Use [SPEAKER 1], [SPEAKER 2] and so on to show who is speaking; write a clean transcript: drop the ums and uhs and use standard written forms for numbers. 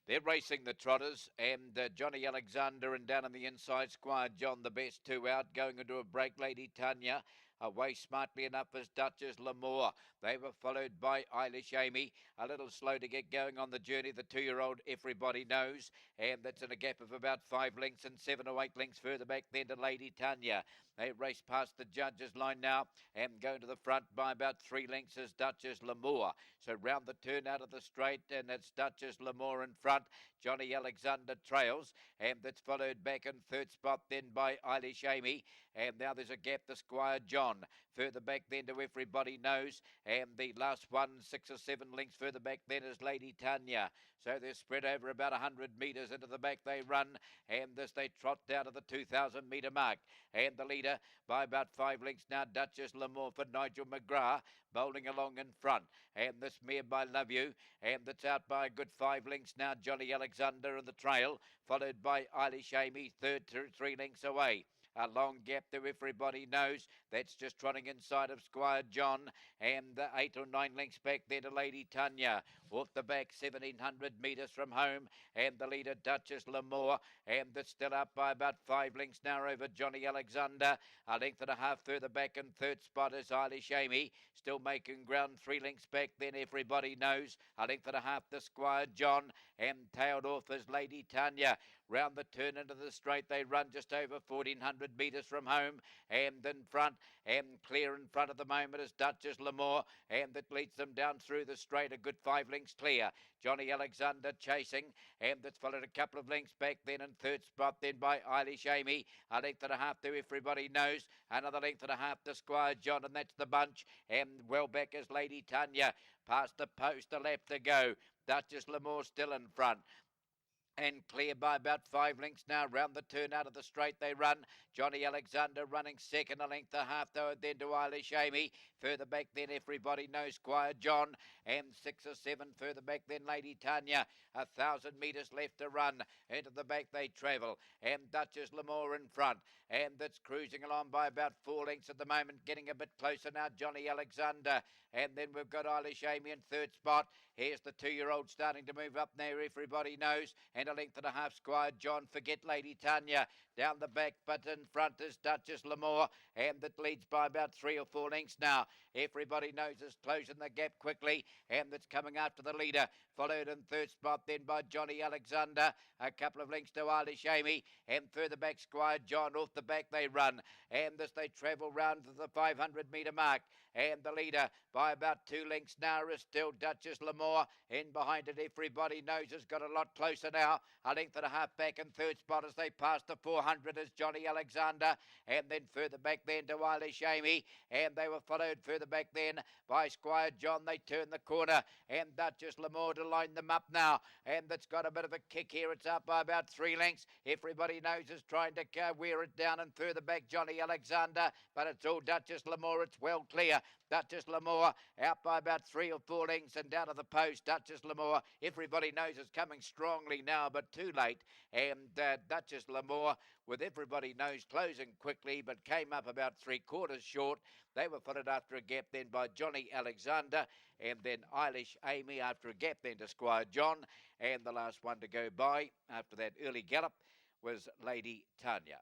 [SPEAKER 1] They're racing the Trotters and Johnny Alexander, and down on the inside, Squire John, the best two out, going into a break, Lady Tanya. Away smartly enough as Duchess L'Amour. They were followed by Eilish Amy. A little slow to get going on the journey. The 2-year-old everybody knows. And that's in a gap of about 5 lengths and 7 or 8 lengths further back then to Lady Tanya. They race past the judges' line now and going to the front by about 3 lengths as Duchess L'Amour. So round the turn out of the straight, and it's Duchess L'Amour in front. Johnny Alexander trails, and that's followed back in third spot then by Eilish Amy. And now there's a gap to Squire John. Further back then to Everybody Knows, and the last one 6 or 7 lengths further back then is Lady Tanya. So they're spread over about 100 metres. Into the back they run, and this they trot down to the 2,000 metre mark. And the leader by about 5 lengths now, Duchess L'Amour for Nigel McGrath, bowling along in front. And this mare by Love You, and that's out by a good 5 lengths now, Johnny Alexander in the trail, followed by Eilish Amy, third to 3 lengths away. A long gap there, Everybody Knows. That's just trotting inside of Squire John. And 8 or 9 lengths back there to Lady Tanya. Off the back, 1,700 metres from home. And the leader, Duchess L'Amour. And that's still up by about 5 lengths now over Johnny Alexander. A length and a half further back in third spot is Eilish Amy. Still making ground 3 lengths back then, Everybody Knows. A length and a half to Squire John. And tailed off is Lady Tanya. Round the turn into the straight, they run just over 1,400 metres from home, and in front, and clear in front at the moment is Duchess L'Amour, and that leads them down through the straight, a good 5 lengths clear. Johnny Alexander chasing, and that's followed a couple of lengths back then in third spot then by Eilish Amy. A length and a half to Everybody Knows, another length and a half to Squire John, and that's the bunch, and well back is Lady Tanya. Past the post, a lap to go. Duchess L'Amour still in front. And clear by about 5 lengths now. Round the turn out of the straight they run. Johnny Alexander running second, a length and a half though, then to Eilish Amy. Further back then, Everybody Knows Squire John. And 6 or 7 further back then, Lady Tanya. 1,000 metres left to run. Into the back they travel. And Duchess L'Amour in front. And that's cruising along by about 4 lengths at the moment. Getting a bit closer now, Johnny Alexander. And then we've got Eilish Amy in third spot. Here's the 2-year-old starting to move up there, Everybody Knows. And a length and a half, Squire John. Forget Lady Tanya. Down the back, but in front is Duchess L'Amour, and that leads by about 3 or 4 lengths now. Everybody Knows is closing the gap quickly, and that's coming after the leader. Followed in third spot then by Johnny Alexander. A couple of lengths to Eilish Amy, and further back Squire John. Off the back they run, and this they travel round to the 500 metre mark. And the leader by about 2 lengths now is still Duchess L'Amour. In behind it, Everybody Knows has got a lot closer now. A length and a half back in third spot as they pass the 400 is Johnny Alexander. And then further back then to Eilish Amy. And they were followed further back then by Squire John. They turn the corner, and Duchess L'Amour to line them up now. And that's got a bit of a kick here. It's up by about 3 lengths. Everybody Knows is trying to wear it down, and further back Johnny Alexander. But it's all Duchess L'Amour. It's well clear. Duchess L'Amour out by about 3 or 4 lengths and down to the post. Duchess L'Amour, Everybody Knows is coming strongly now, but too late. And Duchess L'Amour, with Everybody Knows closing quickly, but came up about 3/4 short. They were followed after a gap then by Johnny Alexander, and then Eilish Amy after a gap then to Squire John. And the last one to go by after that early gallop was Lady Tanya.